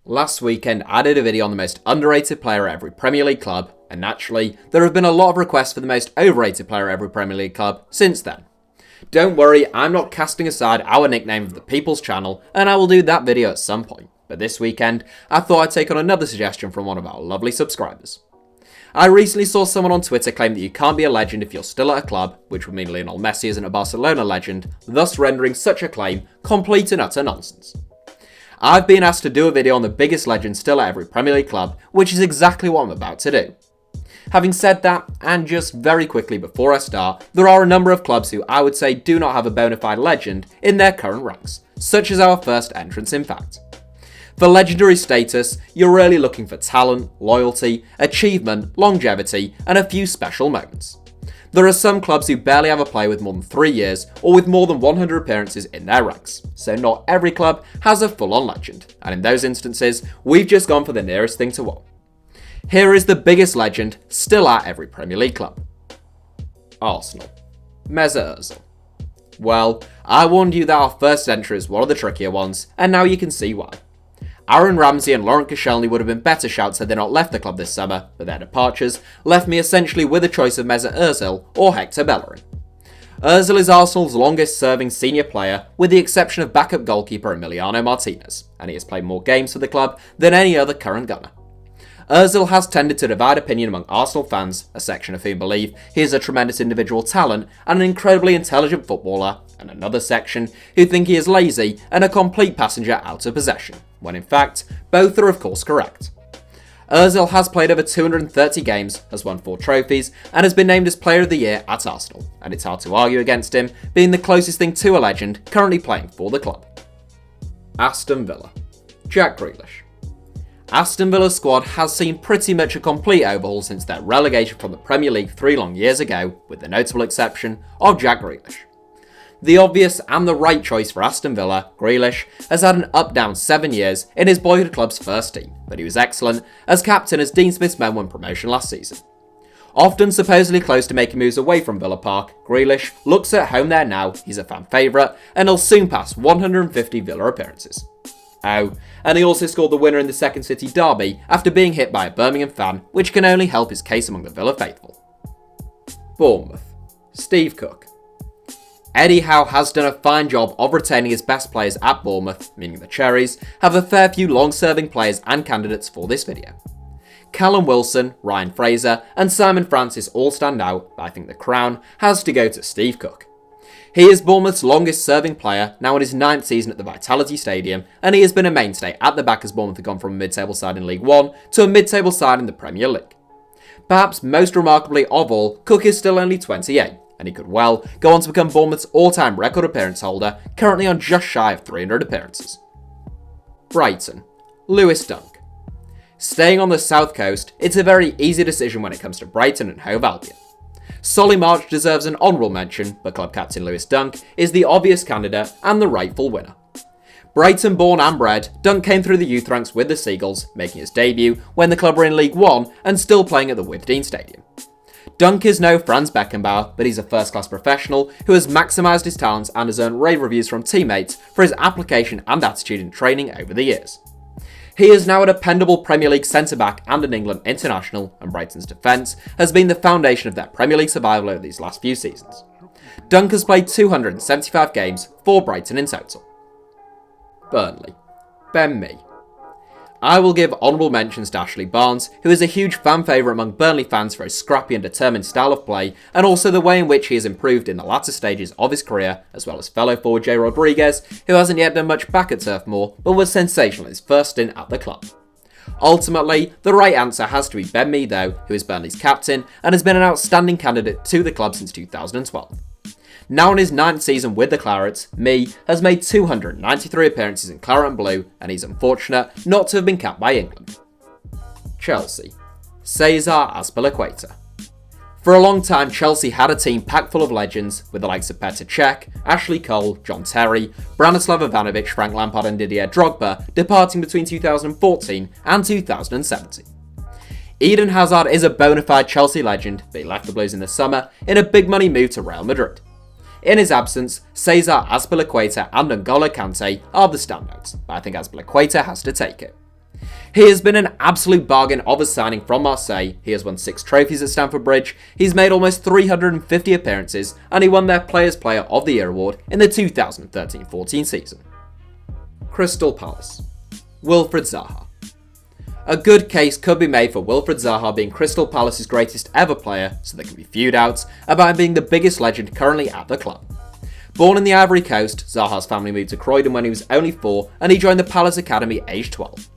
Last weekend I did a video on the most underrated player at every Premier League club, and naturally, there have been a lot of requests for the most overrated player at every Premier League club since then. Don't worry, I'm not casting aside our nickname of the People's Channel, and I will do that video at some point, but this weekend, I thought I'd take on another suggestion from one of our lovely subscribers. I recently saw someone on Twitter claim that you can't be a legend if you're still at a club, which would mean Lionel Messi isn't a Barcelona legend, thus rendering such a claim complete and utter nonsense. I've been asked to do a video on the biggest legend still at every Premier League club, which is exactly what I'm about to do. Having said that, and just very quickly before I start, there are a number of clubs who I would say do not have a bona fide legend in their current ranks, such as our first entrants in fact. For legendary status, you're really looking for talent, loyalty, achievement, longevity, and a few special moments. There are some clubs who barely have a player with more than 3 years or with more than 100 appearances in their ranks, so not every club has a full-on legend, and in those instances, we've just gone for the nearest thing to one. Here is the biggest legend still at every Premier League club. Arsenal. MESUT Ozil. Well, I warned you that our first entry is one of the trickier ones, and now you can see why. Aaron Ramsey and Laurent Koscielny would have been better shouts had they not left the club this summer, but their departures left me essentially with a choice of MESUT Ozil or Hector Bellerin. Ozil is Arsenal's longest serving senior player, with the exception of backup goalkeeper Emiliano Martinez, and he has played more games for the club than any other current gunner. Ozil has tended to divide opinion among Arsenal fans, a section of whom believe he is a tremendous individual talent and an incredibly intelligent footballer, and another section who think he is lazy and a complete passenger out of possession, when in fact, both are of course correct. Ozil has played over 230 games, has won 4 trophies, and has been named as Player of the Year at Arsenal, and it's hard to argue against him being the closest thing to a legend currently playing for the club. Aston Villa. Jack Grealish. Aston Villa's squad has seen pretty much a complete overhaul since their relegation from the Premier League 3 long years ago, with the notable exception of Jack Grealish. The obvious and the right choice for Aston Villa, Grealish, has had an up-down 7 years in his boyhood club's first team, but he was excellent as captain as Dean Smith's men won promotion last season. Often supposedly close to making moves away from Villa Park, Grealish looks at home there now, he's a fan favourite, and he'll soon pass 150 Villa appearances. Oh, and he also scored the winner in the Second City derby after being hit by a Birmingham fan, which can only help his case among the Villa faithful. Bournemouth. Steve Cook. Eddie Howe has done a fine job of retaining his best players at Bournemouth, meaning the Cherries have a fair few long-serving players and candidates for this video. Callum Wilson, Ryan Fraser, and Simon Francis all stand out, but I think the crown has to go to Steve Cook. He is Bournemouth's longest serving player, now in his 9th season at the Vitality Stadium, and he has been a mainstay at the back as Bournemouth have gone from a mid-table side in League One to a mid-table side in the Premier League. Perhaps most remarkably of all, Cook is still only 28, and he could well go on to become Bournemouth's all-time record appearance holder, currently on just shy of 300 appearances. Brighton. Lewis Dunk. Staying on the south coast, it's a very easy decision when it comes to Brighton and Hove Albion. Solly March deserves an honourable mention, but club captain Lewis Dunk is the obvious candidate and the rightful winner. Brighton born and bred, Dunk came through the youth ranks with the Seagulls, making his debut when the club were in League One and still playing at the Withdean Stadium. Dunk is no Franz Beckenbauer, but he's a first-class professional who has maximised his talents and has earned rave reviews from teammates for his application and attitude in training over the years. He is now a dependable Premier League centre-back and an England international, and Brighton's defence has been the foundation of their Premier League survival over these last few seasons. Dunk has played 275 games for Brighton in total. Burnley. Ben Mee. I will give honourable mentions to Ashley Barnes, who is a huge fan favourite among Burnley fans for his scrappy and determined style of play, and also the way in which he has improved in the latter stages of his career, as well as fellow forward Jay Rodriguez, who hasn't yet done much back at Turf Moor, but was sensational in his first stint at the club. Ultimately, the right answer has to be Ben Mee though, who is Burnley's captain, and has been an outstanding candidate to the club since 2012. Now in his 9th season with the Clarets, Mee has made 293 appearances in Claret and Blue, and he's unfortunate not to have been capped by England. Chelsea. Cesar Azpilicueta. For a long time, Chelsea had a team packed full of legends, with the likes of Petr Cech, Ashley Cole, John Terry, Branislav Ivanovic, Frank Lampard and Didier Drogba departing between 2014 and 2017. Eden Hazard is a bona fide Chelsea legend, but he left the Blues in the summer in a big money move to Real Madrid. In his absence, Cesar Azpilicueta and N'Golo Kante are the standouts, but I think Azpilicueta has to take it. He has been an absolute bargain of a signing from Marseille. He has won 6 trophies at Stamford Bridge, he's made almost 350 appearances, and he won their Players Player of the Year award in the 2013-14 season. Crystal Palace. Wilfried Zaha. A good case could be made for Wilfried Zaha being Crystal Palace's greatest ever player, so there can be few doubts about him being the biggest legend currently at the club. Born in the Ivory Coast, Zaha's family moved to Croydon when he was only 4 and he joined the Palace Academy aged 12.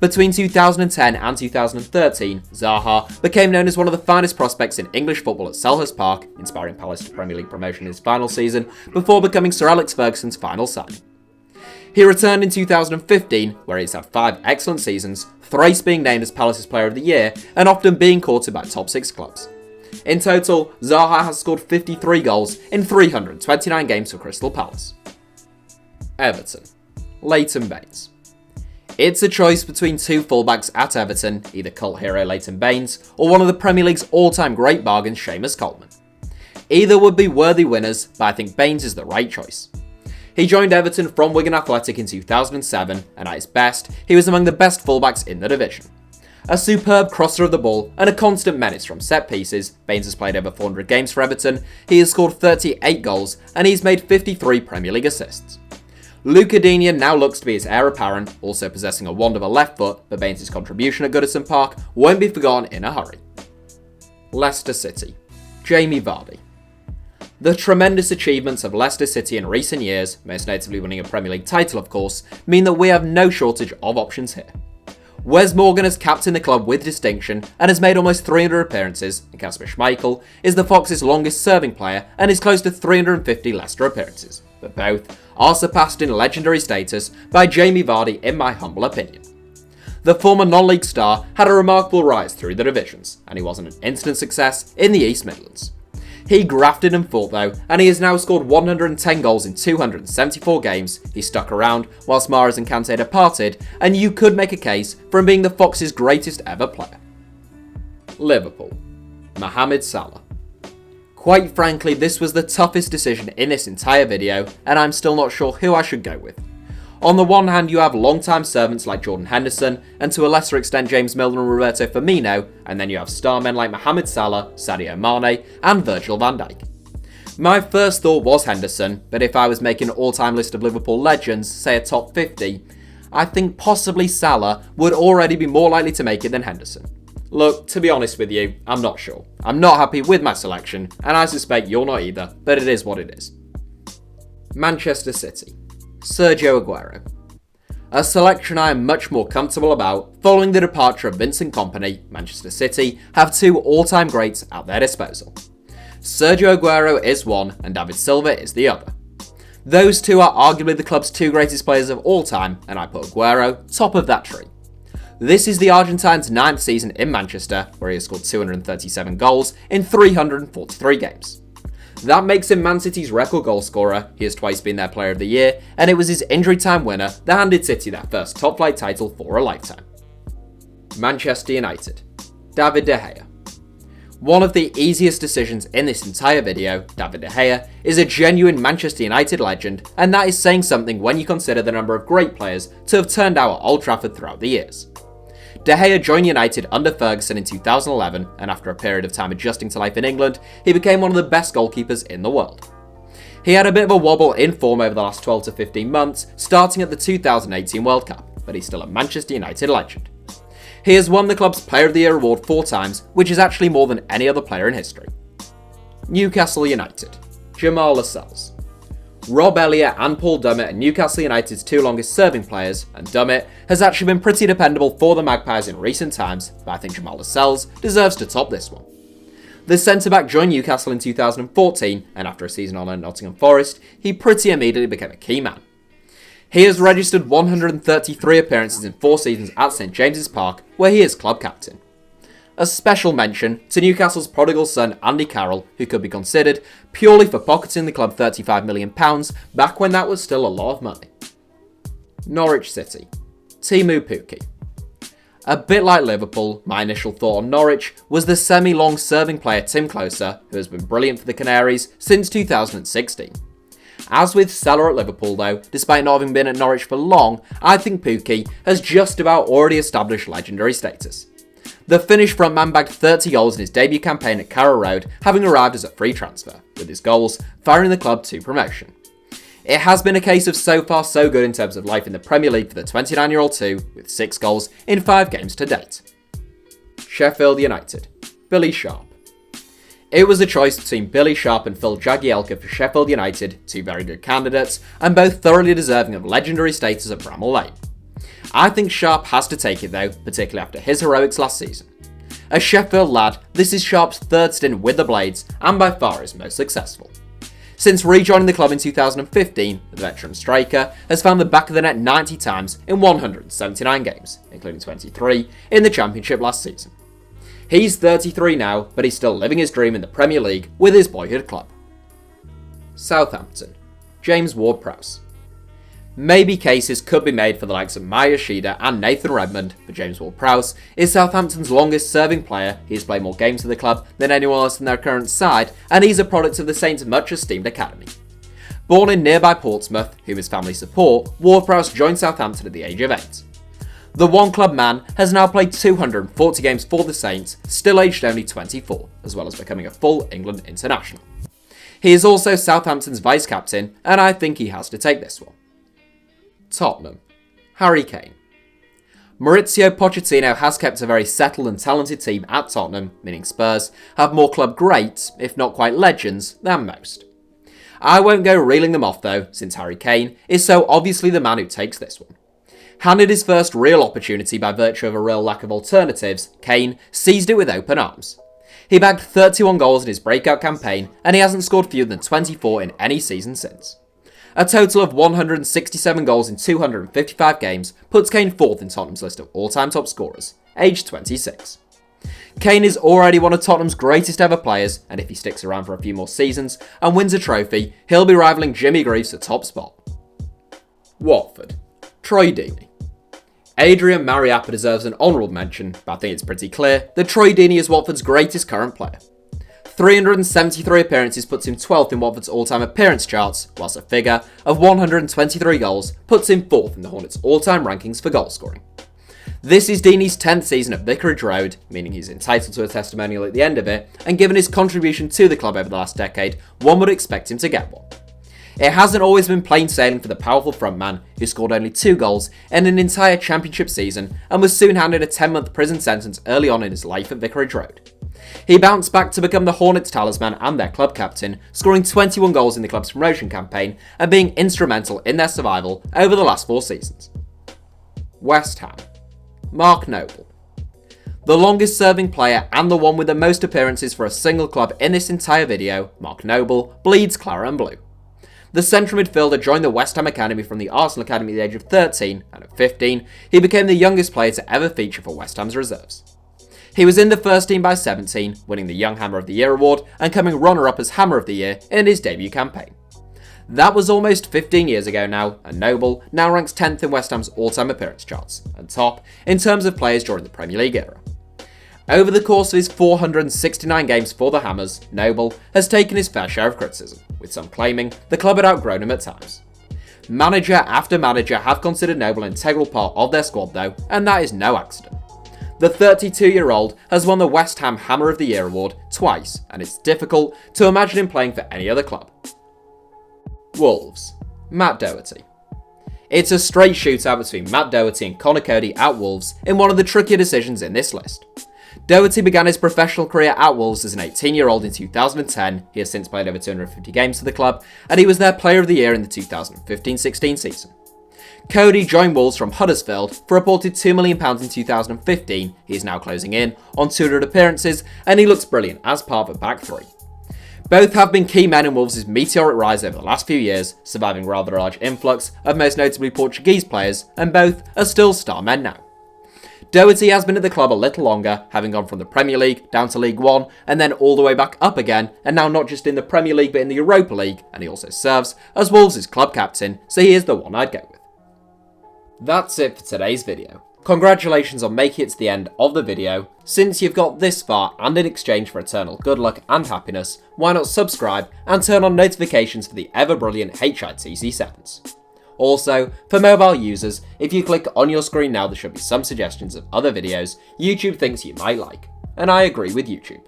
Between 2010 and 2013, Zaha became known as one of the finest prospects in English football at Selhurst Park, inspiring Palace to Premier League promotion in his final season, before becoming Sir Alex Ferguson's final signing. He returned in 2015, where he's had 5 excellent seasons, thrice being named as Palace's Player of the Year, and often being courted by top 6 clubs. In total, Zaha has scored 53 goals in 329 games for Crystal Palace. Everton. Leighton Baines. It's a choice between 2 fullbacks at Everton, either cult hero Leighton Baines or one of the Premier League's all-time great bargains Seamus Coleman. Either would be worthy winners, but I think Baines is the right choice. He joined Everton from Wigan Athletic in 2007, and at his best, he was among the best fullbacks in the division. A superb crosser of the ball and a constant menace from set pieces, Baines has played over 400 games for Everton, he has scored 38 goals and he's made 53 Premier League assists. Luca Digne now looks to be his heir apparent, also possessing a wand of a left foot, but Baines' contribution at Goodison Park won't be forgotten in a hurry. Leicester City. Jamie Vardy. The tremendous achievements of Leicester City in recent years, most notably winning a Premier League title of course, mean that we have no shortage of options here. Wes Morgan has captained the club with distinction and has made almost 300 appearances, and Kasper Schmeichel is the Fox's longest serving player and is close to 350 Leicester appearances, but both are surpassed in legendary status by Jamie Vardy in my humble opinion. The former non-league star had a remarkable rise through the divisions, and he wasn't an instant success in the East Midlands. He grafted and fought though, and he has now scored 110 goals in 274 games. He stuck around whilst Mahrez and Kante departed, and you could make a case for him being the Fox's greatest ever player. Liverpool. Mohamed Salah. Quite frankly, this was the toughest decision in this entire video, and I'm still not sure who I should go with. On the one hand, you have long-time servants like Jordan Henderson, and to a lesser extent James Milner and Roberto Firmino, and then you have star men like Mohamed Salah, Sadio Mane, and Virgil van Dijk. My first thought was Henderson, but if I was making an all-time list of Liverpool legends, say a top 50, I think possibly Salah would already be more likely to make it than Henderson. Look, to be honest with you, I'm not sure. I'm not happy with my selection, and I suspect you're not either, but it is what it is. Manchester City. Sergio Aguero. A selection I am much more comfortable about. Following the departure of Vincent Kompany, Manchester City have 2 all-time greats at their disposal. Sergio Aguero is one and David Silva is the other. Those 2 are arguably the club's 2 greatest players of all time, and I put Aguero top of that tree. This is the Argentine's 9th season in Manchester, where he has scored 237 goals in 343 games. That makes him Man City's record goal scorer, he has twice been their Player of the Year, and it was his injury time winner that handed City their first top flight title for a lifetime. Manchester United. David De Gea. One of the easiest decisions in this entire video, David De Gea is a genuine Manchester United legend, and that is saying something when you consider the number of great players to have turned out at Old Trafford throughout the years. De Gea joined United under Ferguson in 2011, and after a period of time adjusting to life in England, he became one of the best goalkeepers in the world. He had a bit of a wobble in form over the last 12 to 15 months, starting at the 2018 World Cup, but he's still a Manchester United legend. He has won the club's Player of the Year award 4 times, which is actually more than any other player in history. Newcastle United. Jamal Lascelles. Rob Elliott and Paul Dummett are Newcastle United's 2 longest serving players, and Dummett has actually been pretty dependable for the Magpies in recent times, but I think Jamal Lascelles deserves to top this one. The centre-back joined Newcastle in 2014, and after a season on at Nottingham Forest, he pretty immediately became a key man. He has registered 133 appearances in 4 seasons at St James's Park, where he is club captain. A special mention to Newcastle's prodigal son Andy Carroll, who could be considered purely for pocketing the club £35 million back when that was still a lot of money. Norwich City. TEEMU Pukki. A bit like Liverpool, my initial thought on Norwich was the semi-long serving player Tim Closer, who has been brilliant for the Canaries since 2016. As with SALAH at Liverpool though, despite not having been at Norwich for long, I think PUKKI has just about already established legendary status. The Finnish frontman bagged 30 goals in his debut campaign at Carrow Road, having arrived as a free transfer, with his goals firing the club to promotion. It has been a case of so far so good in terms of life in the Premier League for the 29-year-old too, with 6 goals in 5 games to date. Sheffield United. Billy Sharp. It was a choice between Billy Sharp and Phil Jagielka for Sheffield United, 2 very good candidates, and both thoroughly deserving of legendary status at Bramall Lane. I think Sharp has to take it though, particularly after his heroics last season. A Sheffield lad, this is Sharp's 3rd stint with the Blades, and by far his most successful. Since rejoining the club in 2015, the veteran striker has found the back of the net 90 times in 179 games, including 23 in the Championship last season. He's 33 now, but he's still living his dream in the Premier League with his boyhood club. Southampton. James Ward-PROWSE. Maybe cases could be made for the likes of Maya Shida and Nathan Redmond, but James Ward-PROWSE is Southampton's longest serving player. He's played more games for the club than anyone else in their current side, and he's a product of the Saints' much esteemed academy. Born in nearby Portsmouth, whom his family support, Ward-PROWSE joined Southampton at the age of 8. The one-club man has now played 240 games for the Saints, still aged only 24, as well as becoming a full England international. He is also Southampton's vice-captain, and I think he has to take this one. Tottenham. Harry Kane. Maurizio Pochettino has kept a very settled and talented team at Tottenham, meaning Spurs have more club greats, if not quite legends, than most. I won't go reeling them off though, since Harry Kane is so obviously the man who takes this one. Handed his first real opportunity by virtue of a real lack of alternatives, Kane seized it with open arms. He bagged 31 goals in his breakout campaign, and he hasn't scored fewer than 24 in any season since. A total of 167 goals in 255 games puts Kane 4th in Tottenham's list of all-time top scorers, aged 26. Kane is already one of Tottenham's greatest ever players, and if he sticks around for a few more seasons and wins a trophy, he'll be rivaling Jimmy Greaves for top spot. Watford. Troy Deeney. Adrian Mariappa deserves an honourable mention, but I think it's pretty clear that Troy Deeney is Watford's greatest current player. 373 appearances puts him 12th in Watford's all-time appearance charts, whilst a figure of 123 goals puts him 4th in the Hornets' all-time rankings for goal scoring. This is Deeney's 10th season at Vicarage Road, meaning he's entitled to a testimonial at the end of it, and given his contribution to the club over the last decade, one would expect him to get one. It hasn't always been plain sailing for the powerful frontman, who scored only 2 goals in an entire championship season and was soon handed a 10-month prison sentence early on in his life at Vicarage Road. He bounced back to become the Hornets' talisman and their club captain, scoring 21 goals in the club's promotion campaign and being instrumental in their survival over the last 4 seasons. West Ham. Mark Noble. The longest serving player and the one with the most appearances for a single club in this entire video, Mark Noble bleeds claret and blue. The central midfielder joined the West Ham Academy from the Arsenal Academy at the age of 13, and at 15, he became the youngest player to ever feature for West Ham's reserves. He was in the first team by 17, winning the Young Hammer of the Year award and coming runner-up as Hammer of the Year in his debut campaign. That was almost 15 years ago now, and Noble now ranks 10th in West Ham's all-time appearance charts, and top in terms of players during the Premier League era. Over the course of his 469 games for the Hammers, Noble has taken his fair share of criticism, with some claiming the club had outgrown him at times. Manager after manager have considered Noble an integral part of their squad though, and that is no accident. The 32-year-old has won the West Ham Hammer of the Year award twice, and it's difficult to imagine him playing for any other club. Wolves. Matt Doherty. It's a straight shootout between Matt Doherty and Connor Cody at Wolves in one of the trickier decisions in this list. Doherty began his professional career at Wolves as an 18-year-old in 2010, he has since played over 250 games for the club, and he was their Player of the Year in the 2015-16 season. Cody joined Wolves from Huddersfield for a reported £2 million in 2015, he is now closing in on 200 appearances, and he looks brilliant as part of a back three. Both have been key men in Wolves' meteoric rise over the last few years, surviving rather a large influx of most notably Portuguese players, and both are still star men now. Doherty has been at the club a little longer, having gone from the Premier League down to League One and then all the way back up again, and now not just in the Premier League but in the Europa League, and he also serves as Wolves' club captain, so he is the one I'd go with. That's it for today's video. Congratulations on making it to the end of the video. Since you've got this far and in exchange for eternal good luck and happiness, why not subscribe and turn on notifications for the ever brilliant HITC Sevens. Also, for mobile users, if you click on your screen now there should be some suggestions of other videos YouTube thinks you might like, and I agree with YouTube.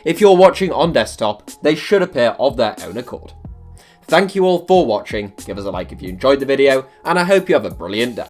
If you're watching on desktop, they should appear of their own accord. Thank you all for watching, give us a like if you enjoyed the video, and I hope you have a brilliant day.